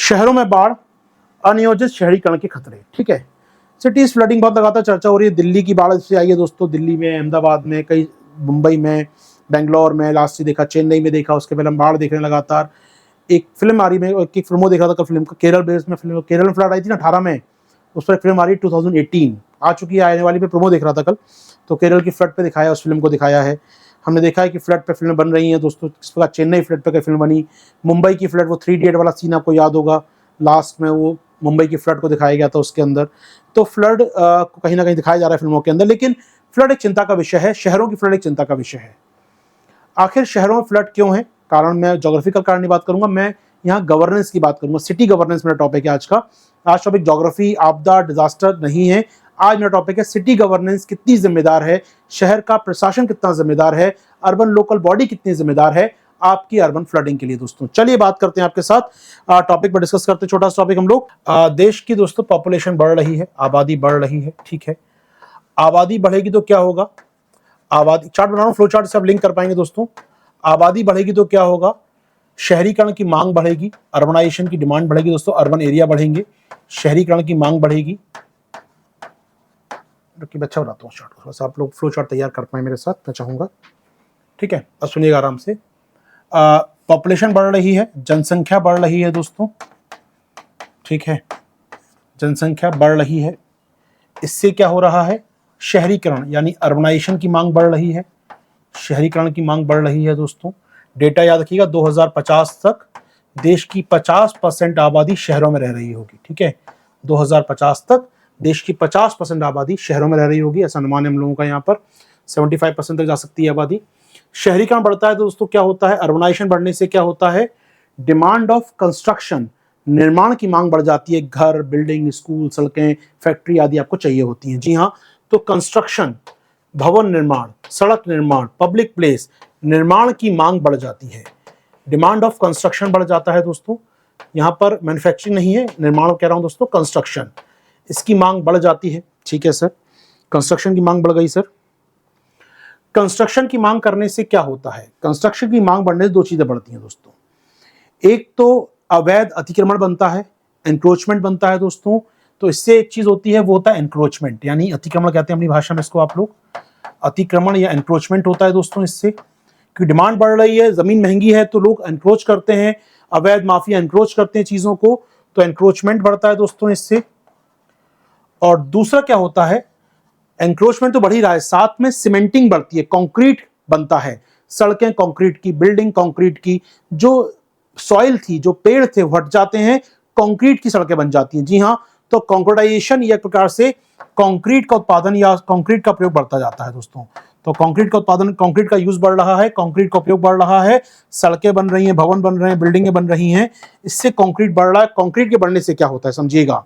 शहरों में बाढ़, अनियोजित शहरीकरण के खतरे। ठीक है, सिटीज फ्लडिंग बहुत लगातार चर्चा हो रही है। दिल्ली की बाढ़ से आई है दोस्तों, दिल्ली में, अहमदाबाद में, कई मुंबई में, बेंगलोर में, लास्ट से देखा, चेन्नई में देखा, उसके पहले हम बाढ़ देख रहे हैं लगातार। एक फिल्म आ रही है, एक फिल्मों देख रहा था कल, फिल्म का केरल बेस्ड में, फिल्म केरल में फ्लड आई थी ना 18 में, उस पर एक फिल्म आ रही है 2018 आ चुकी है, आने वाली पे प्रोमो देख रहा था कल, तो केरल की फ्लड पे दिखाया, उस फिल्म को दिखाया है। हमने देखा है कि फ्लड पे फिल्म बन रही है दोस्तों, इस प्रकार चेन्नई फ्लड पे फिल्म बनी, मुंबई की फ्लड, वो 3 इडियट वाला सीन आपको याद होगा, लास्ट में वो मुंबई की फ्लड को दिखाया गया था उसके अंदर। तो फ्लड को कहीं ना कहीं दिखाया जा रहा है फिल्मों के अंदर, लेकिन फ्लड एक चिंता का विषय है, शहरों की फ्लड एक चिंता का विषय है। आखिर शहरों में फ्लड क्यों है, कारण मैं ज्योग्राफिकल कारण की बात करूंगा, मैं यहाँ गवर्नेंस की बात करूंगा, सिटी गवर्नेंस मेरा टॉपिक है आज का। आज टॉपिक ज्योग्राफी, आपदा, डिजास्टर नहीं है, आज मेरा टॉपिक है सिटी गवर्नेंस कितनी जिम्मेदार है, शहर का प्रशासन कितना जिम्मेदार है, अर्बन लोकल बॉडी कितनी जिम्मेदार है आपकी अर्बन फ्लडिंग के लिए। दोस्तों चलिए बात करते हैं आपके साथ, टॉपिक पर डिस्कस करते हैं, छोटा सा टॉपिक हम लोग। देश की दोस्तों पॉपुलेशन बढ़ रही है, आबादी बढ़ रही है। ठीक है, आबादी बढ़ेगी तो क्या होगा, आबादी चार्ट बना रहा हूं, फ्लो चार्ट से आप लिंक कर पाएंगे दोस्तों। आबादी बढ़ेगी तो क्या होगा, शहरीकरण की मांग बढ़ेगी, अर्बनाइजेशन की डिमांड बढ़ेगी दोस्तों, अर्बन एरिया बढ़ेंगे, शहरीकरण की मांग बढ़ेगी। बच्चा बनाता हूँ चार्ट, थोड़ा सा आप लोग फ्लो चार्ट तैयार कर पाए मेरे साथ, मैं चाहूंगा। ठीक है, अब सुनिएगा आराम से। पॉपुलेशन बढ़ रही है, जनसंख्या बढ़ रही है दोस्तों। ठीक है, जनसंख्या बढ़ रही है, इससे क्या हो रहा है, शहरीकरण यानी अर्बनाइजेशन की मांग बढ़ रही है, शहरीकरण की मांग बढ़ रही है दोस्तों। डेटा याद रखिएगा, 2050 तक देश की 50% आबादी शहरों में रह रही होगी। ठीक है, 2050 तक देश की 50% आबादी शहरों में रह रही होगी, ऐसा अनुमान है हम लोगों का। यहाँ पर 75% तक जा सकती है आबादी। शहरीकरण बढ़ता है दोस्तों, क्या होता है, अर्बनाइजेशन बढ़ने से क्या होता है, डिमांड ऑफ कंस्ट्रक्शन, निर्माण की मांग बढ़ जाती है, घर, बिल्डिंग, स्कूल, सड़कें, फैक्ट्री आदि आपको चाहिए होती हैं। जी हाँ, तो कंस्ट्रक्शन, भवन निर्माण, सड़क निर्माण, पब्लिक प्लेस निर्माण की मांग बढ़ जाती है, डिमांड ऑफ कंस्ट्रक्शन बढ़ जाता है दोस्तों। यहाँ पर मैन्युफैक्चरिंग नहीं है, निर्माण कह रहा हूं दोस्तों, कंस्ट्रक्शन, इसकी मांग बढ़ जाती है। ठीक है सर, कंस्ट्रक्शन की मांग बढ़ गई सर। कंस्ट्रक्शन की मांग करने से क्या होता है, कंस्ट्रक्शन की मांग बढ़ने से दो चीजें बढ़ती हैं दोस्तों। एक तो अवैध अतिक्रमण बनता है, एंक्रोचमेंट बनता है दोस्तों। तो इससे एक चीज होती है, वो होता है एंक्रोचमेंट, यानी अतिक्रमण कहते हैं अपनी भाषा में इसको आप लोग, अतिक्रमण या एंक्रोचमेंट होता है दोस्तों इससे, क्योंकि डिमांड बढ़ रही है, जमीन महंगी है, तो लोग एंक्रोच करते हैं, अवैध माफिया एंक्रोच करते हैं चीजों को, तो एंक्रोचमेंट बढ़ता है दोस्तों इससे। और दूसरा क्या होता है, एंक्रोचमेंट तो बढ़ ही रहा है, साथ में सीमेंटिंग बढ़ती है, कंक्रीट बनता है, सड़कें कंक्रीट की, बिल्डिंग कंक्रीट की, जो सॉइल थी, जो पेड़ थे वो हट जाते हैं, कंक्रीट की सड़कें बन जाती हैं। जी हाँ, तो कंक्रीटाइजेशन या एक प्रकार से कंक्रीट का उत्पादन या कंक्रीट का प्रयोग बढ़ता जाता है दोस्तों। तो कंक्रीट का उत्पादन, कंक्रीट का यूज बढ़ रहा है, कंक्रीट का उपयोग बढ़ रहा है, सड़कें बन रही हैं, भवन बन रहे हैं, बिल्डिंगें बन रही हैं, इससे कंक्रीट बढ़ रहा है। कंक्रीट के बढ़ने से क्या होता है समझिएगा,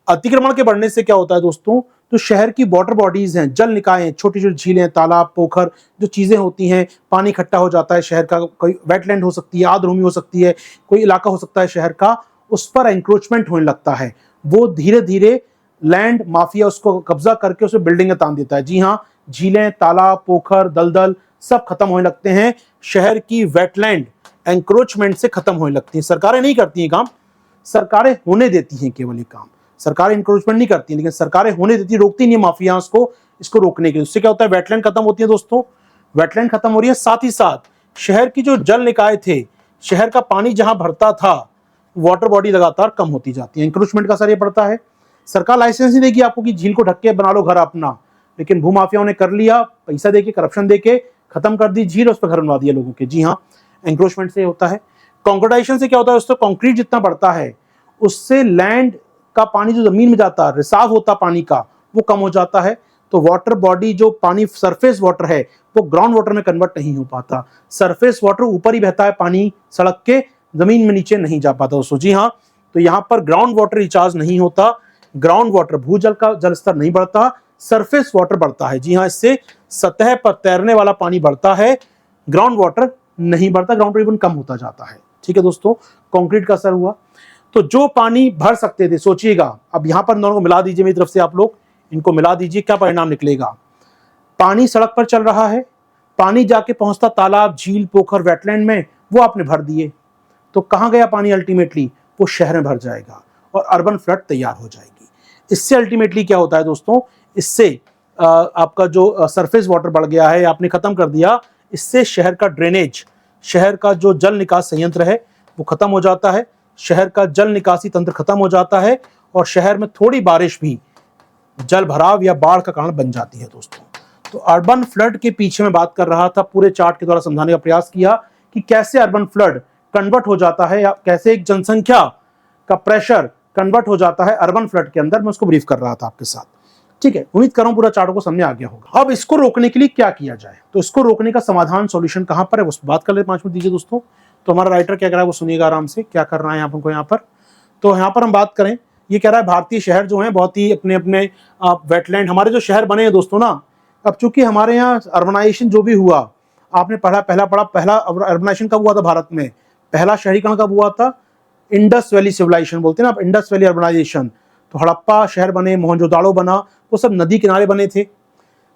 अतिक्रमण के बढ़ने से क्या होता है दोस्तों, तो शहर की वाटर बॉडीज हैं, जल निकाय हैं, छोटी छोटी झीलें, तालाब, पोखर, जो चीजें होती हैं, पानी इकट्ठा हो जाता है शहर का, कोई वेटलैंड हो सकती है, आर्द्रभूमि हो सकती है, कोई इलाका हो सकता है शहर का, उस पर एंक्रोचमेंट होने लगता है, वो धीरे धीरे लैंड माफिया उसको कब्जा करके उसे बिल्डिंगें तान देता है। जी हाँ, झीलें, तालाब, पोखर, दलदल सब खत्म होने लगते हैं, शहर की वेटलैंड एंक्रोचमेंट से खत्म होने लगती है। सरकारें नहीं करती हैं काम, सरकारें होने देती हैं केवल ये काम, सरकारें इंक्रोचमेंट नहीं करती, लेकिन सरकारें होने देती, रोकती नहीं माफियाओं को, इसको रोकने के लिए। उससे क्या होता है, वेटलैंड खत्म होती है दोस्तों, वेटलैंड खत्म हो रही है, साथ ही साथ शहर की जो जल निकाय थे, शहर का पानी जहां भरता था, वाटर बॉडी लगातार कम होती जाती है। इंक्रोचमेंट का असर ये पड़ता है। सरकार लाइसेंस नहीं देगी आपको कि झील को ढक के बना लो घर अपना, लेकिन भूमाफियाओं ने कर लिया, पैसा देके, करप्शन देके खत्म कर दी झील, उस पर घर बनवा दिया लोगों के। जी हाँ, इंक्रोचमेंट से होता है। कंक्रीटाइजेशन से क्या होता है दोस्तों, कंक्रीट जितना बढ़ता है उससे लैंड का पानी जो जमीन में जाता है, रिसाव होता पानी का, वो कम हो जाता है। तो वाटर बॉडी, जो पानी सरफेस वाटर है, वो ग्राउंड वाटर में कन्वर्ट नहीं हो पाता, सरफेस वाटर ऊपर ही बहता है पानी, सड़क के जमीन में नीचे नहीं जा पाता दोस्तों। जी हाँ, तो यहाँ पर ग्राउंड वाटर रिचार्ज नहीं होता, ग्राउंड वाटर, भूजल का जल स्तर नहीं बढ़ता, सरफेस वाटर बढ़ता है। जी हाँ, इससे सतह पर तैरने वाला पानी बढ़ता है, ग्राउंड वाटर नहीं बढ़ता, ग्राउंड वाटर इवन कम होता जाता है। ठीक है दोस्तों, कंक्रीट का असर हुआ। तो जो पानी भर सकते थे, सोचिएगा, अब यहां पर दोनों को मिला दीजिए मेरी तरफ से, आप लोग इनको मिला दीजिए, क्या परिणाम निकलेगा। पानी सड़क पर चल रहा है, पानी जाके पहुंचता तालाब, झील, पोखर, वेटलैंड में, वो आपने भर दिए, तो कहां गया पानी अल्टीमेटली, वो शहर में भर जाएगा और अर्बन फ्लड तैयार हो जाएगी। इससे अल्टीमेटली क्या होता है दोस्तों, इससे आपका जो सरफेस वाटर बढ़ गया है आपने खत्म कर दिया, इससे शहर का ड्रेनेज, शहर का जो जल निकास संयंत्र है वो खत्म हो जाता है, शहर का जल निकासी तंत्र खत्म हो जाता है और शहर में थोड़ी बारिश भी जल भराव या बाढ़ का कारण बन जाती है दोस्तों। तो अर्बन फ्लड के पीछे मैं बात कर रहा था, पूरे चार्ट के द्वारा समझाने का प्रयास किया कि कैसे अर्बन फ्लड कन्वर्ट हो जाता है या कैसे एक जनसंख्या का प्रेशर कन्वर्ट हो जाता है अर्बन फ्लड के अंदर। मैं उसको ब्रीफ कर रहा था आपके साथ, ठीक है। उम्मीद कर रहा हूं पूरा चार्ट को समझ आ गया होगा। अब इसको रोकने के लिए क्या किया जाए, तो इसको रोकने का समाधान सॉल्यूशन कहां पर है उस बात कर ले 5 मिनट दीजिए दोस्तों। तो हमारा राइटर क्या कह रहा है वो सुनिएगा आराम से, क्या कर रहा है आपको यहाँ पर। तो यहाँ पर हम बात करें, ये कह रहा है भारतीय शहर जो है बहुत ही अपने अपने वेटलैंड, हमारे जो शहर बने हैं दोस्तों ना, अब चूंकि हमारे यहाँ अर्बनाइजेशन जो भी हुआ, आपने पहला अर्बनाइजेशन कब हुआ था भारत में, पहला शहरीकरण कब हुआ था, इंडस वैली सिविलाइजेशन बोलते हैं ना, इंडस वैली अर्बनाइजेशन। तो हड़प्पा शहर बने, मोहनजोदाड़ो बना, वो सब नदी किनारे बने थे।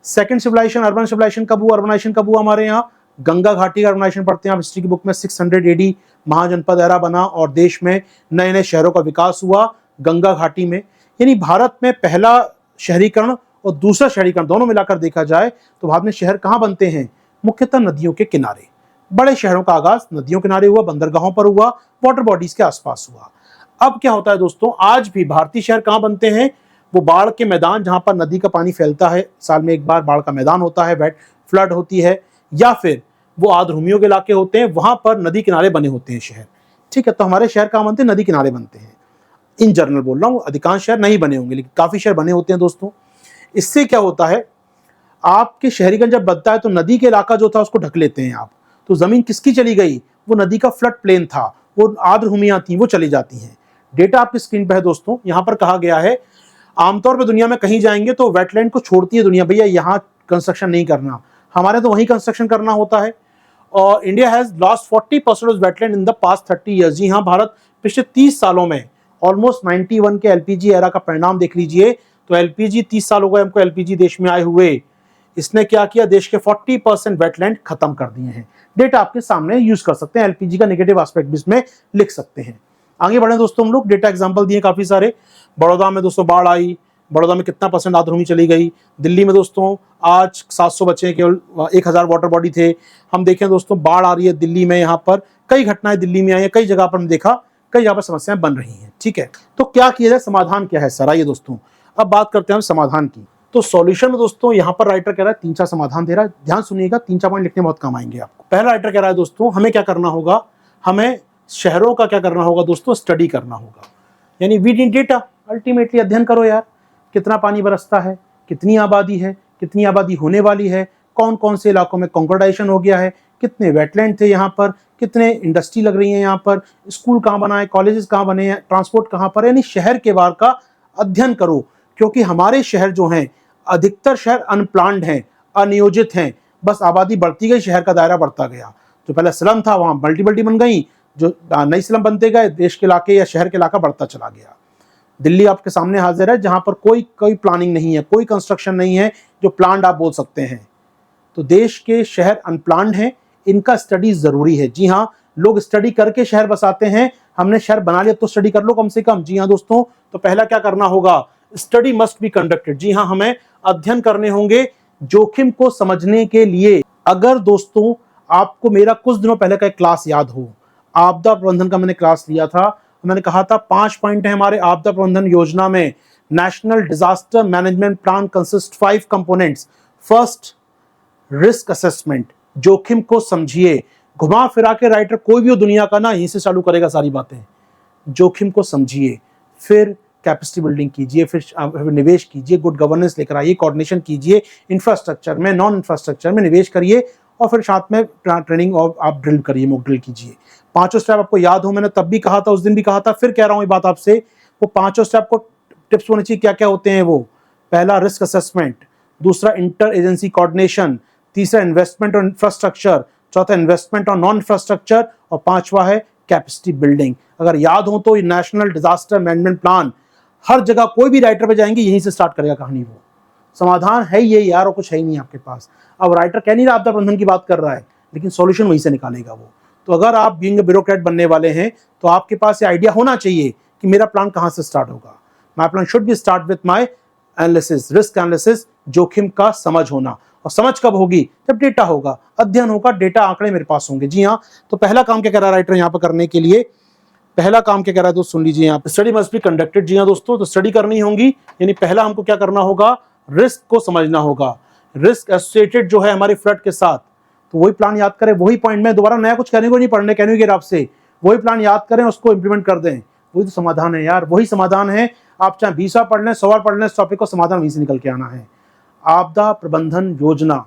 सेकंड सिविलाइजेशन, अर्बन सिविलाइजेशन कब हुआ, अर्बनाइजेशन कब हुआ हमारे यहाँ, गंगा घाटी का अर्बनाइजेशन पढ़ते हैं आप हिस्ट्री की बुक में, 600 AD महाजनपद एरा बना और देश में नए नए शहरों का विकास हुआ गंगा घाटी में। यानी भारत में पहला शहरीकरण और दूसरा शहरीकरण दोनों मिलाकर देखा जाए तो भारत में शहर कहाँ बनते हैं, मुख्यतः नदियों के किनारे। बड़े शहरों का आगाज नदियों किनारे हुआ, बंदरगाहों पर हुआ, वाटर बॉडीज के आसपास हुआ। अब क्या होता है दोस्तों, आज भी भारतीय शहर कहाँ बनते हैं, वो बाढ़ के मैदान जहां पर नदी का पानी फैलता है, साल में एक बार बाढ़ का मैदान होता है, वेट फ्लड होती है, या फिर वो आर्द्रभूमियों के इलाके होते हैं, वहां पर नदी किनारे बने होते हैं शहर, ठीक है। तो हमारे शहर कहाँ बनते हैं, नदी किनारे बनते हैं। इन जनरल बोल रहा हूँ, अधिकांश शहर नहीं बने होंगे लेकिन काफी शहर बने होते हैं दोस्तों। इससे क्या होता है, आपके शहरीकरण जब बनता है तो नदी के इलाका जो था उसको ढक लेते हैं आप, तो जमीन किसकी चली गई, वो नदी का फ्लड प्लेन था, वो आर्द्रभूमियां थी, वो चली जाती हैं। डेटा आपकी स्क्रीन पर है दोस्तों। यहां पर कहा गया है, आमतौर पर दुनिया में कहीं जाएंगे तो वेटलैंड को छोड़ती है दुनिया, भैया यहाँ कंस्ट्रक्शन नहीं करना, हमारे तो वहीं कंस्ट्रक्शन करना होता है। और India has lost 40% of wetland in the past 30 years. जी हाँ, भारत पिछले 30 सालों में ऑलमोस्ट 91 के एलपीजी एरा का परिणाम देख लीजिए। तो एलपीजी 30 साल हो गए हमको एलपीजी देश में आए हुए, इसने क्या किया, देश के 40% वेटलैंड खत्म कर दिए हैं। डेटा आपके सामने यूज कर सकते हैं, एलपीजी का नेगेटिव एस्पेक्ट भी इसमें लिख सकते हैं। आगे बढ़े दोस्तों, हम लोग डेटा एग्जांपल दिए काफी सारे। बड़ौदा में दोस्तों बाढ़ आई, बड़ौदा में कितना % आर्द्रभूमि चली गई। दिल्ली में दोस्तों आज 700 बचे, केवल 1000 वाटर बॉडी थे। हम देखें दोस्तों, बाढ़ आ रही है दिल्ली में, यहाँ पर कई घटनाएं दिल्ली में आई है, कई जगह पर हम देखा, कई जगह पर समस्याएं बन रही हैं, ठीक है। तो क्या किया जाए, समाधान क्या है सर, आइए दोस्तों अब बात करते हैं समाधान की। तो सॉल्यूशन में दोस्तों यहाँ पर राइटर कह रहा है 3-4 समाधान दे रहा है, ध्यान सुनिएगा, 3-4 पॉइंट लिखने में बहुत काम आएंगे आपको। पहला राइटर कह रहा है दोस्तों, हमें क्या करना होगा, हमें शहरों का क्या करना होगा दोस्तों, स्टडी करना होगा। यानी वी नीड डेटा, अल्टीमेटली अध्ययन करो यार, कितना पानी बरसता है, कितनी आबादी है, कितनी आबादी होने वाली है, कौन कौन से इलाकों में कॉन्क्रीटाइजेशन हो गया है, कितने वेटलैंड थे यहाँ पर, कितने इंडस्ट्री लग रही है यहाँ पर, स्कूल कहाँ बना है, कॉलेजेस कहाँ बने हैं, ट्रांसपोर्ट कहाँ पर है। यानी शहर के बारे का अध्ययन करो, क्योंकि हमारे शहर जो हैं, अधिकतर शहर अनप्लान्ड हैं, अनियोजित हैं, बस आबादी बढ़ती गई, शहर का दायरा बढ़ता गया। जो पहले स्लम था वहाँ मल्टी बन गई, जो नई स्लम बनते गए, देश के इलाके या शहर के इलाका बढ़ता चला गया। दिल्ली आपके सामने हाजिर है, जहां पर कोई प्लानिंग नहीं है, कोई कंस्ट्रक्शन नहीं है जो प्लान्ड आप बोल सकते हैं। तो देश के शहर अनप्लान्ड हैं, इनका स्टडी जरूरी है। जी हाँ, लोग स्टडी करके शहर बसाते हैं, हमने शहर बना लिया तो स्टडी कर लो कम से कम। जी हाँ दोस्तों, तो पहला क्या करना होगा, स्टडी मस्ट बी कंडक्टेड। जी हाँ, हमें अध्ययन करने होंगे जोखिम को समझने के लिए। अगर दोस्तों आपको मेरा कुछ दिनों पहले का एक क्लास याद हो, आपदा प्रबंधन का मैंने क्लास लिया था, मैंने कहा था 5 पॉइंट है हमारे आपदा प्रबंधन योजना में। National disaster management plan consist 5 components. First, risk assessment, जोखिम को समझिए। घुमा फिरा के राइटर कोई भी हो दुनिया का ना, यहीं से चालू करेगा सारी बातें। जोखिम को समझिए, फिर कैपेसिटी बिल्डिंग कीजिए, फिर निवेश कीजिए, गुड गवर्नेंस लेकर आइए, कोऑर्डिनेशन कीजिए, इंफ्रास्ट्रक्चर में, नॉन इंफ्रास्ट्रक्चर में निवेश करिए, और फिर साथ में ट्रेनिंग और आप ड्रिल करिए, मॉक ड्रिल कीजिए। 5 स्टेप आपको याद हो, मैंने तब भी कहा था, उस दिन भी कहा था, फिर कह रहा हूं ये बात आपसे। वो 5 स्टेप को टिप्स होने चाहिए, क्या क्या होते हैं वो। पहला रिस्क असेसमेंट, दूसरा इंटर एजेंसी कोऑर्डिनेशन, तीसरा इन्वेस्टमेंट और इंफ्रास्ट्रक्चर, चौथा इन्वेस्टमेंट और नॉन इंफ्रास्ट्रक्चर, और 5वां है कैपेसिटी बिल्डिंग। अगर याद हो तो ये नेशनल डिजास्टर मैनेजमेंट प्लान हर जगह, कोई भी राइटर पे जाएंगे यहीं से स्टार्ट करेगा कहानी। वो समाधान है ये यार, और कुछ है ही नहीं आपके पास। अब राइटर कह नहीं रहा आपदा प्रबंधन की बात कर रहा है, लेकिन सॉल्यूशन वहीं से निकालेगा वो। तो अगर आप बीइंग ब्यूरोक्रेट बनने वाले हैं तो आपके पास ये आइडिया होना चाहिए कि मेरा प्लान कहां से स्टार्ट होगा। My plan should be start with my analysis, risk analysis, जोखिम का समझ होना। और समझ कब होगी? जब डेटा होगा, अध्ययन होगा, डेटा आंकड़े मेरे पास होंगे। जी हाँ, तो पहला काम क्या कह रहा है राइटर यहाँ पर करने के लिए? पहला काम क्या कह रहा है दोस्त, सुन लीजिए यहाँ पे, स्टडी मस्ट बी कंडक्टेड। जी हाँ दोस्तों, तो स्टडी करनी होगी, यानी पहला हमको क्या करना होगा? रिस्क को समझना होगा, रिस्क एसोसिएटेड जो है हमारे फ्लड के साथ। तो वही प्लान याद करें, वही पॉइंट में दोबारा नया कुछ कहने को नहीं, पढ़ने कहने के आपसे, वही प्लान याद करें, उसको इंप्लीमेंट कर दें। वही तो समाधान है यार, वही समाधान है। आप चाहे 20 बार पढ़ लें, 100 बार पढ़ लें, इस टॉपिक को समाधान वहीं से निकल के आना है। आपदा प्रबंधन योजना,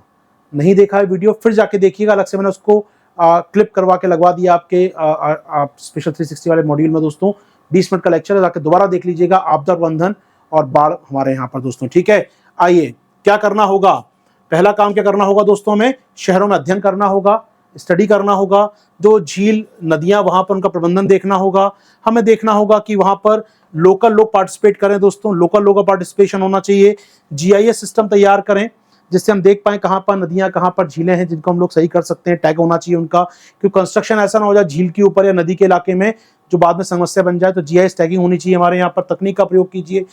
नहीं देखा है वीडियो, फिर जाके देखिएगा, अलग से मैंने उसको क्लिप करवा के लगवा दिया आपके आप स्पेशल 360 वाले मॉड्यूल में दोस्तों। 20 मिनट का लेक्चर है, जाके दोबारा देख लीजिएगा, आपदा प्रबंधन और बाढ़ हमारे यहाँ पर दोस्तों। ठीक है, आइए क्या करना होगा? पहला काम क्या करना होगा दोस्तों? हमें शहरों में अध्ययन करना होगा, स्टडी करना होगा, जो झील नदियां वहां पर उनका प्रबंधन देखना होगा। हमें देखना होगा कि वहां पर लोकल लोग पार्टिसिपेट करें दोस्तों, लोकल लोगों का पार्टिसिपेशन होना चाहिए। जीआईएस सिस्टम तैयार करें जिससे हम देख पाएं कहां पर नदियां, कहां पर झीलें हैं जिनको हम लोग सही कर सकते हैं। टैग होना चाहिए उनका, क्योंकि कंस्ट्रक्शन ऐसा ना हो जाए झील के ऊपर या नदी के इलाके में जो बाद में समस्या बन जाए। तो जीआईएस टैगिंग होनी चाहिए हमारे यहाँ पर, तकनीक का प्रयोग कीजिए।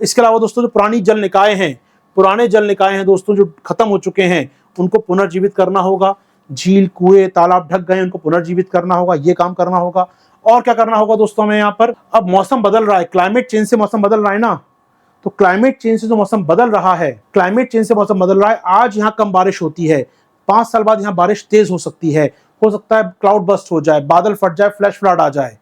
इसके अलावा दोस्तों जो पुरानी जल निकाय हैं, पुराने जल निकाय हैं दोस्तों जो खत्म हो चुके हैं, उनको पुनर्जीवित करना होगा। झील, कुएं, तालाब ढक गए, उनको पुनर्जीवित करना होगा, ये काम करना होगा। और क्या करना होगा दोस्तों हमें यहाँ पर? अब मौसम बदल रहा है, क्लाइमेट चेंज से मौसम बदल रहा है ना, तो क्लाइमेट चेंज से जो मौसम बदल रहा है, क्लाइमेट चेंज से मौसम बदल रहा है। आज यहाँ कम बारिश होती है, 5 साल बाद यहाँ बारिश तेज हो सकती है, हो सकता है क्लाउड बस्ट हो जाए, बादल फट जाए, फ्लैश फ्लड आ जाए,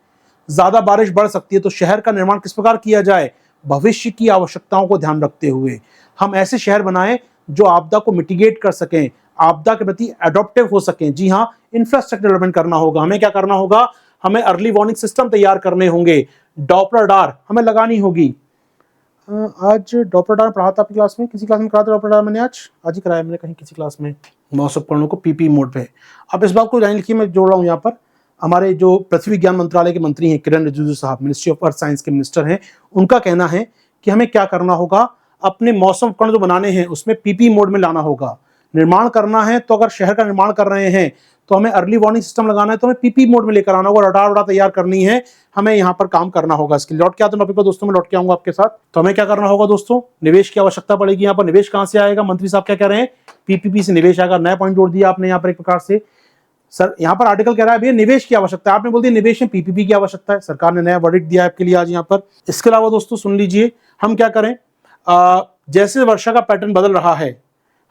ज्यादा बारिश बढ़ सकती है। तो शहर का निर्माण किस प्रकार किया जाए? भविष्य की आवश्यकताओं को ध्यान रखते हुए हम ऐसे शहर बनाएं जो आपदा को मिटिगेट कर सकें, आपदा के प्रति एडॉप्टिव हो सकें। जी हाँ, इंफ्रास्ट्रक्चर डेवलपमेंट करना होगा। हमें क्या करना होगा? हमें अर्ली वार्निंग सिस्टम तैयार करने होंगे, डॉपलर डार हमें लगानी होगी। आज डॉपलर डार पढ़ा था आपकी क्लास में, किसी क्लास में कराया था डॉपलर डार? मैंने आज ही कराया मैंने कहीं किसी क्लास में, मौसम उपकरणों को पीपी मोड पे। अब इस बात को जान लिखिए, मैं जोड़ रहा हूँ यहाँ पर। हमारे जो पृथ्वी विज्ञान मंत्रालय के मंत्री हैं किरण रिजिजू साहब, मिनिस्ट्री ऑफ अर्थ साइंस के मिनिस्टर हैं, उनका कहना है कि हमें क्या करना होगा? अपने मौसम उपकरण जो बनाने हैं उसमें पीपी मोड में लाना होगा। निर्माण करना है तो अगर शहर का निर्माण कर रहे हैं तो हमें अर्ली वार्निंग सिस्टम लगाना है, तो हमें पीपी मोड में लेकर आना होगा, रडार वडार तैयार करनी है, हमें यहाँ पर काम करना होगा। इसके लौट के आते टॉपिक पर दोस्तों, मैं लौट के आऊंगा आपके साथ। तो हमें क्या करना होगा दोस्तों? निवेश की आवश्यकता पड़ेगी। यहाँ पर निवेश कहां से आएगा? मंत्री साहब क्या कह रहे हैं? पीपीपी से निवेश आएगा। नया पॉइंट जोड़ दिया आपने यहाँ पर एक प्रकार से। सर यहाँ पर आर्टिकल कह रहा है भैया निवेश की आवश्यकता है, आपने बोल दिया निवेश में पीपीपी की आवश्यकता है। सरकार ने नया वर्डिक्ट दिया आपके लिए आज यहाँ पर। इसके अलावा दोस्तों सुन लीजिए, हम क्या करें? जैसे वर्षा का पैटर्न बदल रहा है,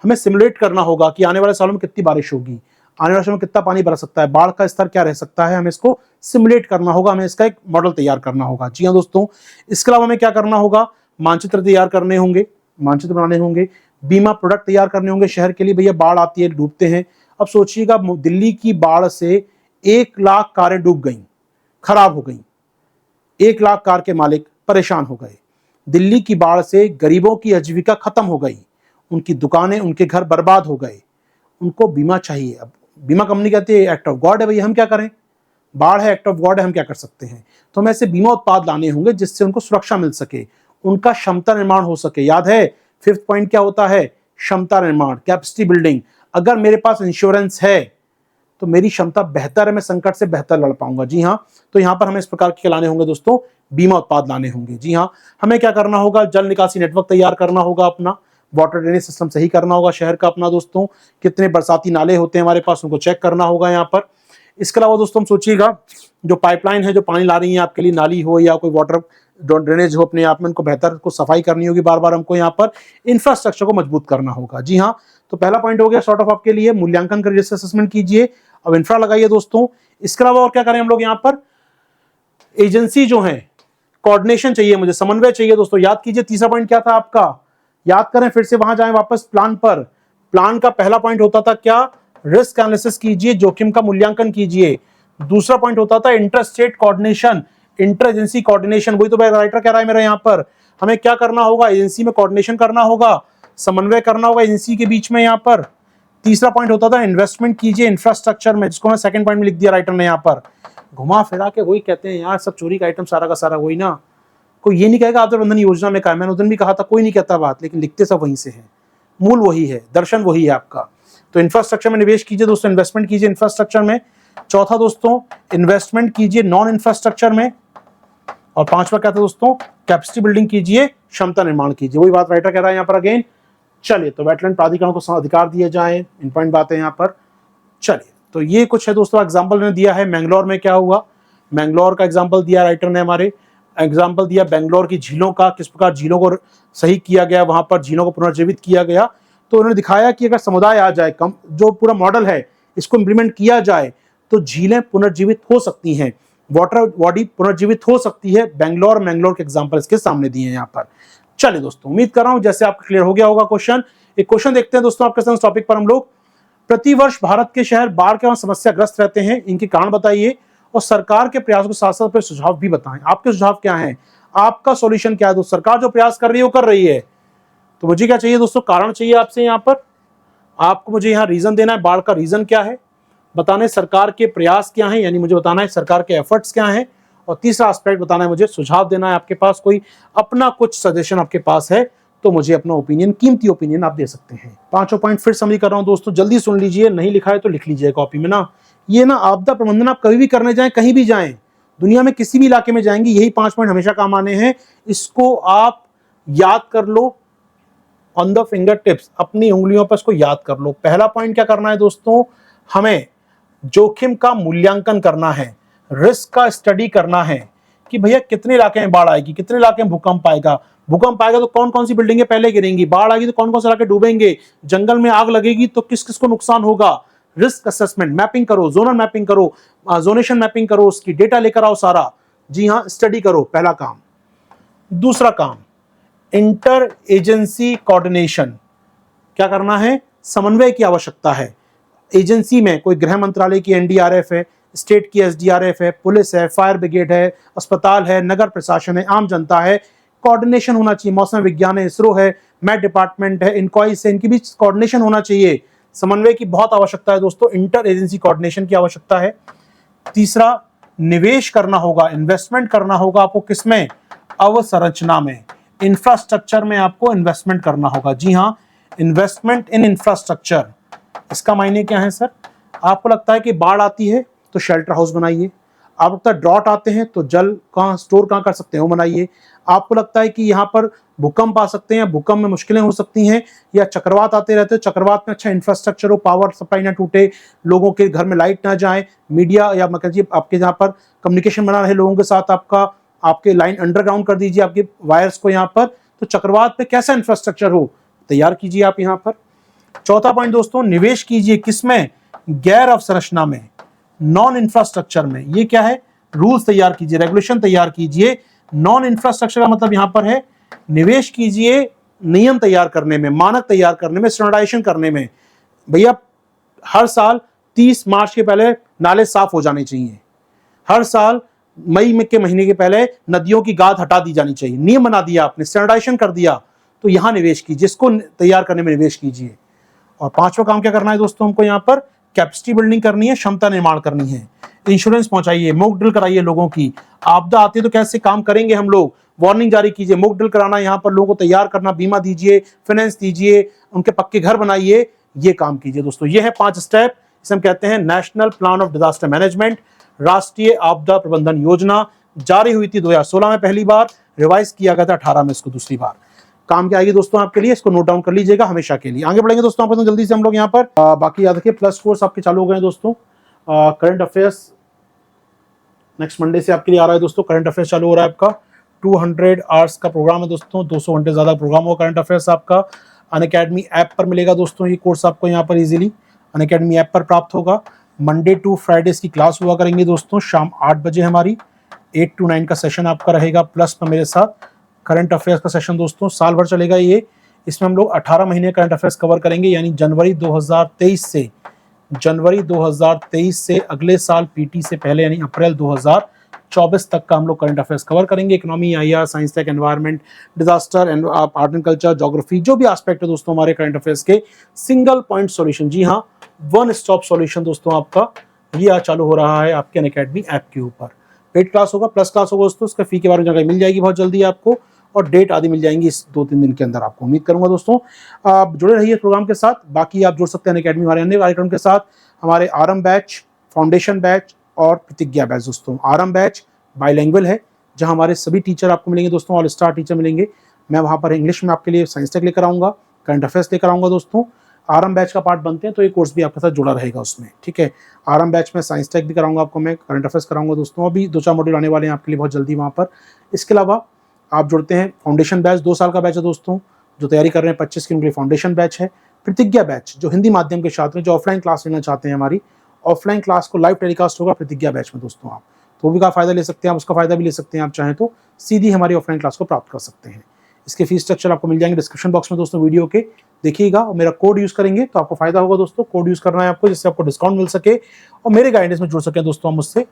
हमें सिमुलेट करना होगा कि आने वाले सालों में कितनी बारिश होगी, आने वाले सालों में कितना पानी बरस सकता है, बाढ़ का स्तर क्या रह सकता है, हमें इसको सिमुलेट करना होगा, हमें इसका एक मॉडल तैयार करना होगा। जी हाँ दोस्तों, इसके अलावा हमें क्या करना होगा? मानचित्र तैयार करने होंगे, मानचित्र बनाने होंगे, बीमा प्रोडक्ट तैयार करने होंगे शहर के लिए। भैया बाढ़ आती है, डूबते हैं। अब सोचिएगा दिल्ली की बाढ़ से 1 लाख कारें डूब गई, खराब हो गई, 1 लाख कार के मालिक परेशान हो गए। दिल्ली की बाढ़ से गरीबों की आजीविका खत्म हो गई, उनकी दुकानें, उनके घर बर्बाद हो गए, उनको बीमा चाहिए। अब बीमा कंपनी कहती है एक्ट ऑफ गॉड है भैया, हम क्या करें? बाढ़ है, एक्ट ऑफ गॉड है, हम क्या कर सकते हैं? तो हमें ऐसे बीमा उत्पाद लाने होंगे जिससे उनको सुरक्षा मिल सके, उनका क्षमता निर्माण हो सके। याद है 5th पॉइंट क्या होता है? क्षमता निर्माण, कैपेसिटी बिल्डिंग। अगर मेरे पास इंश्योरेंस है तो मेरी क्षमता बेहतर है, मैं संकट से बेहतर लड़ पाऊंगा। जी हाँ, तो यहाँ पर हमें इस प्रकार के लाने होंगे दोस्तों, बीमा उत्पाद लाने होंगे। जी हाँ, हमें क्या करना होगा? जल निकासी नेटवर्क तैयार करना होगा, अपना वाटर ड्रेनेज सिस्टम सही करना होगा शहर का अपना दोस्तों। कितने बरसाती नाले होते हैं हमारे पास, उनको चेक करना होगा यहाँ पर। इसके अलावा दोस्तों हम सोचिएगा, जो पाइपलाइन है जो पानी ला रही है आपके लिए, नाली हो या कोई वाटर ड्रेनेज हो, अपने आप में उनको बेहतर को सफाई करनी होगी बार बार। हमको यहाँ पर इंफ्रास्ट्रक्चर को मजबूत करना होगा। जी हाँ, तो पहला पॉइंट हो गया सॉर्ट ऑफ आपके लिए, मूल्यांकन कर रिस्क असेसमेंट कीजिए। अब इंफ्रा लगाइए दोस्तों। इसके अलावा और क्या करें हम लोग? यहाँ पर एजेंसी जो है, कोऑर्डिनेशन चाहिए, मुझे समन्वय चाहिए दोस्तों। याद कीजिए तीसरा पॉइंट क्या था आपका, याद करें फिर से, वहां जाएं वापस प्लान पर। प्लान का पहला पॉइंट होता था क्या? रिस्क एनालिसिस कीजिए, जोखिम का मूल्यांकन कीजिए। दूसरा पॉइंट होता था inter state coordination, inter agency coordination. वही तो राइटर कह रहा है मेरा यहाँ पर, हमें क्या करना होगा? एजेंसी में कोऑर्डिनेशन करना होगा, समन्वय करना होगा एजेंसी के बीच में। यहाँ पर तीसरा पॉइंट होता था इन्वेस्टमेंट कीजिए इंफ्रास्ट्रक्चर में, जिसको मैं सेकंड पॉइंट में लिख दिया राइटर ने यहाँ पर। घुमा फिरा के वही कहते हैं यार, सब चोरी का आइटम सारा का सारा वही ना। कोई ये नहीं कहेगा आपदा प्रबंधन योजना में का है, मैंने उस दिन भी कहा था, कोई नहीं कहता बात, लेकिन लिखते सब वहीं से है, मूल वही है, दर्शन वही है आपका। तो इंफ्रास्ट्रक्चर में निवेश कीजिए दोस्तों, इन्वेस्टमेंट कीजिए इंफ्रास्ट्रक्चर में। चौथा दोस्तों, इन्वेस्टमेंट कीजिए नॉन इंफ्रास्ट्रक्चर में। और पांचवा क्या था दोस्तों, कैपेसिटी बिल्डिंग कीजिए, क्षमता निर्माण कीजिए। वही बात राइटर कह रहा है यहाँ पर अगेन। चलिए, तो वेटलैंड प्राधिकरण को अधिकार दिए जाए, इंपॉर्टेंट बात है यहाँ पर। चलिए, तो ये कुछ है दोस्तों एग्जाम्पल ने दिया है। मैंगलोर में क्या हुआ, मैंगलोर का एग्जाम्पल दिया राइटर ने, हमारे एग्जाम्पल दिया बेंगलोर की झीलों का, किस प्रकार झीलों को सही किया गया, वहां पर झीलों को पुनर्जीवित किया गया। तो उन्होंने दिखाया कि अगर समुदाय आ जाए, कम जो पूरा मॉडल है इसको इंप्लीमेंट किया जाए तो झीलें पुनर्जीवित हो सकती हैं, वाटर बॉडी पुनर्जीवित हो सकती है। मैंगलोर के एग्जाम्पल इसके सामने दिए हैं यहाँ पर। चलिए दोस्तों, उम्मीद कर रहा हूं जैसे आपको क्लियर हो गया होगा क्वेश्चन। एक क्वेश्चन देखते हैं दोस्तों आपके साथ टॉपिक पर हम लोग। प्रतिवर्ष भारत के शहर बाढ़ के समस्या ग्रस्त रहते हैं, इनके कारण बताइए और सरकार के प्रयासों के साथ साथ अपने सुझाव भी बताएं। आपके सुझाव क्या हैं, आपका सॉल्यूशन क्या है दोस्तों? सरकार जो प्रयास कर रही है वो कर रही है, तो मुझे क्या चाहिए दोस्तों, कारण चाहिए आपसे। यहाँ पर आपको मुझे यहाँ रीजन देना है, बाढ़ का रीजन क्या है, बताना है सरकार के प्रयास क्या है, यानी मुझे बताना है सरकार के एफर्ट्स क्या हैं, और तीसरा एस्पेक्ट बताना है मुझे, सुझाव देना है। आपके पास कोई अपना कुछ सजेशन आपके पास है तो मुझे अपना ओपिनियन, कीमती ओपिनियन आप दे सकते हैं। पांचों पॉइंट फिर समझ कर रहा हूं दोस्तों, जल्दी सुन लीजिए, नहीं लिखा है तो लिख लीजिए कॉपी में ना। ये ना आपदा प्रबंधन आप कभी भी करने जाएं, कहीं भी जाएं, दुनिया में किसी भी इलाके में जाएंगे, यही 5 पॉइंट हमेशा काम आने हैं। इसको आप याद कर लो ऑन द फिंगर टिप्स, अपनी उंगलियों पर इसको याद कर लो। पहला पॉइंट क्या करना है दोस्तों, हमें जोखिम का मूल्यांकन करना है, रिस्क का स्टडी करना है कि भैया कितने इलाके में बाढ़ आएगी, कितने इलाके में भूकंप आएगा, भूकंप आएगा तो कौन कौन सी बिल्डिंगें पहले गिरेंगी, बाढ़ आएगी तो कौन कौन से इलाके डूबेंगे, जंगल में आग लगेगी तो किस किस को नुकसान होगा। रिस्क असेसमेंट, मैपिंग करो, जोनल मैपिंग करो, जोनेशन मैपिंग करो, उसकी डेटा लेकर आओ सारा। जी हाँ, स्टडी करो, पहला काम। दूसरा काम, इंटर एजेंसी कोऑर्डिनेशन, क्या करना है, समन्वय की आवश्यकता है। एजेंसी में कोई गृह मंत्रालय की एनडीआरएफ है, स्टेट की एसडीआरएफ है, पुलिस है, फायर ब्रिगेड है, अस्पताल है, नगर प्रशासन है, आम जनता है, कोऑर्डिनेशन होना चाहिए। मौसम विज्ञान है, इसरो है, मैट डिपार्टमेंट है, इनकॉइस है, इनके बीच कोऑर्डिनेशन होना चाहिए। समन्वय की बहुत आवश्यकता है दोस्तों, इंटर एजेंसी कोऑर्डिनेशन की आवश्यकता है। तीसरा, निवेश करना होगा, इन्वेस्टमेंट करना होगा आपको, किसमें, अवसंरचना में, इंफ्रास्ट्रक्चर में आपको इन्वेस्टमेंट करना होगा। जी हाँ, इन्वेस्टमेंट इन इंफ्रास्ट्रक्चर। इसका मायने क्या है सर, आपको लगता है कि बाढ़ आती है तो शेल्टर हाउस बनाइए, आपको लगता है ड्रॉट आते हैं तो जल कहाँ स्टोर कहाँ कर सकते हैं वो बनाइए, आपको लगता है कि यहाँ पर भूकंप आ सकते हैं, भूकंप में मुश्किलें हो सकती हैं, या चक्रवात आते रहते हैं, चक्रवात में अच्छा इंफ्रास्ट्रक्चर हो, पावर सप्लाई ना टूटे, लोगों के घर में लाइट ना जाए, मीडिया या मतलब आपके जहाँ पर कम्युनिकेशन बना रहे लोगों के साथ, आपके लाइन अंडरग्राउंड कर दीजिए आपके वायर्स को यहाँ पर, तो चक्रवात पे कैसा इंफ्रास्ट्रक्चर हो तैयार कीजिए आप यहाँ पर। चौथा पॉइंट दोस्तों, निवेश कीजिए किसमें, गैर अवसंरचना में, नॉन इंफ्रास्ट्रक्चर में। ये क्या है, रूल्स तैयार कीजिए, रेगुलेशन तैयार कीजिए। नॉन इंफ्रास्ट्रक्चर का मतलब यहां पर है निवेश कीजिए नियम तैयार करने में, मानक तैयार करने में, स्टैंडर्डाइजेशन करने में। भैया हर साल 30 मार्च के पहले नाले साफ हो जाने चाहिए, हर साल मई के महीने के पहले नदियों की गाद हटा दी जानी चाहिए। नियम बना दिया आपने, स्टैंडर्डाइजेशन कर दिया, तो यहां निवेश कीजिए, इसको तैयार करने में निवेश कीजिए। और पांचवा काम क्या करना है दोस्तों, हमको यहाँ पर कैपेसिटी बिल्डिंग करनी है, क्षमता निर्माण करनी है। इंश्योरेंस पहुंचाइए, मॉक ड्रिल कराइए लोगों की, आपदा आती है तो कैसे काम करेंगे हम लोग, वार्निंग जारी कीजिए, मॉक ड्रिल कराना, यहाँ पर लोगों को तैयार करना, बीमा दीजिए, फाइनेंस दीजिए, उनके पक्के घर बनाइए, ये काम कीजिए दोस्तों। ये है 5 स्टेप, इसे हम कहते हैं national plan of disaster management, राष्ट्रीय आपदा प्रबंधन योजना। जारी हुई थी 2016 में पहली बार, रिवाइज किया गया था 18 में इसको दूसरी बार। काम क्या आएगी दोस्तों आपके लिए, इसको नोट डाउन कर लीजिएगा हमेशा के लिए। आगे बढ़ेंगे दोस्तों आप जल्दी से हम लोग यहाँ पर बाकी याद रखिए, प्लस कोर्स आपके चालू हो गए हैं दोस्तों। करंट अफेयर्स नेक्स्ट मंडे से आपके लिए आ रहा है दोस्तों, करंट अफेयर्स चालू हो रहा है आपका। 200 आवर्स का प्रोग्राम है दोस्तों, 200 घंटे ज्यादा प्रोग्राम होगा करंट अफेयर्स आपका। अनअकैडमी ऐप पर मिलेगा दोस्तों ये कोर्स आपको, यहाँ पर इजीली अनअकैडमी ऐप पर प्राप्त होगा। मंडे टू फ्राइडे की क्लास हुआ करेंगे दोस्तों, शाम 8 बजे हमारी, 8 to 9 का सेशन आपका रहेगा प्लस पर मेरे साथ। करंट अफेयर्स का सेशन दोस्तों साल भर चलेगा ये, इसमें हम लोग 18 महीने करंट अफेयर्स कवर करेंगे, यानी जनवरी 2023 से अगले साल पीटी से पहले यानी अप्रैल 2024 तक का हम लोग करंट अफेयर्स कवर करेंगे। Economy, IR, science tech, environment, disaster, art and culture, geography, जो भी एस्पेक्ट है दोस्तों हमारे करंट अफेयर्स के, सिंगल पॉइंट सॉल्यूशन। जी हाँ, वन स्टॉप सॉल्यूशन दोस्तों आपका ये आज चालू हो रहा है आपके अनअकैडमी ऐप के ऊपर। पेड क्लास होगा, प्लस क्लास होगा दोस्तों, उसका फी के बारे में जानकारी मिल जाएगी बहुत जल्दी आपको, और डेट आदि मिल जाएंगी इस 2-3 दिन के अंदर आपको। उम्मीद करूंगा दोस्तों आप जुड़े रहिए प्रोग्राम के साथ। बाकी आप जुड़ सकते हैं अनअकैडमी हमारे अन्य कार्यक्रम के साथ, हमारे आरएम बैच, फाउंडेशन बैच और प्रतिज्ञा बैच दोस्तों। आरंभ बैच बाइलैंग्वेज है, जहां हमारे सभी टीचर आपको मिलेंगे दोस्तों, ऑल स्टार टीचर मिलेंगे। मैं वहां पर इंग्लिश में आपके लिए साइंस टेक लेकर आऊँगा, करंट अफेयर्स लेकर आऊँगा दोस्तों। आरंभ बैच का पार्ट बनते हैं तो ये कोर्स भी आपके साथ जुड़ा रहेगा उसमें, ठीक है। आरंभ बैच में साइंस टेक भी कराऊंगा आपको, मैं करंट अफेयर्स कराऊंगा दोस्तों। अभी 2-4 मॉड्यूल आने वाले हैं आपके लिए बहुत जल्दी वहाँ पर। इसके अलावा आप जुड़ते हैं फाउंडेशन बैच, 2 साल का बैच है दोस्तों, जो तैयारी कर रहे हैं 25 के उनके लिए फाउंडेशन बैच है। प्रतिज्ञा बैच जो हिंदी माध्यम के छात्र हैं, जो ऑफलाइन क्लास लेना चाहते हैं, हमारी ऑफलाइन क्लास को लाइव टेलीकास्ट होगा प्रतिज्ञा बैच में दोस्तों। आप तो वो भी का फायदा ले सकते हैं, आप उसका फायदा भी ले सकते हैं, आप चाहें तो सीधी हमारी ऑफलाइन क्लास को प्राप्त कर सकते हैं। इसके फीस स्ट्रक्चर आपको मिल जाएंगे डिस्क्रिप्शन बॉक्स में दोस्तों, वीडियो के देखिएगा। और मेरा कोड यूज करेंगे तो आपको फायदा होगा दोस्तों। कोड यूज करना है आपको, जिससे आपको डिस्काउंट मिल सके और मेरे गाइडेंस में जुड़ सके दोस्तों मुझसे।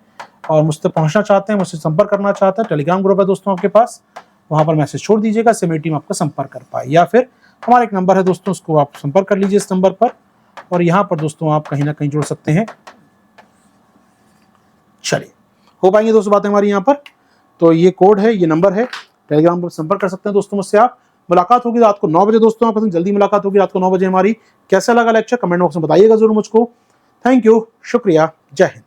और मुझसे पहुंचना चाहते हैं, मुझसे संपर्क करना चाहते हैं, टेलीग्राम ग्रुप है दोस्तों आपके पास, वहां पर मैसेज छोड़ दीजिएगा, इससे मेरी टीम आपका संपर्क कर पाए। या फिर हमारा एक नंबर है दोस्तों, उसको आप संपर्क कर लीजिए इस नंबर पर, और यहाँ पर दोस्तों आप कहीं ना कहीं जुड़ सकते हैं। चलिए, हो पाएंगे दोस्तों बातें हमारी यहाँ पर। तो ये कोड है, ये नंबर है, टेलीग्राम पर संपर्क कर सकते हैं दोस्तों मुझसे आप। मुलाकात होगी रात को 9 बजे दोस्तों, आपसे जल्दी मुलाकात होगी रात को 9 बजे हमारी। कैसा लगा लेक्चर कमेंट बॉक्स में बताइएगा जरूर मुझको। थैंक यू, शुक्रिया, जय हिंद।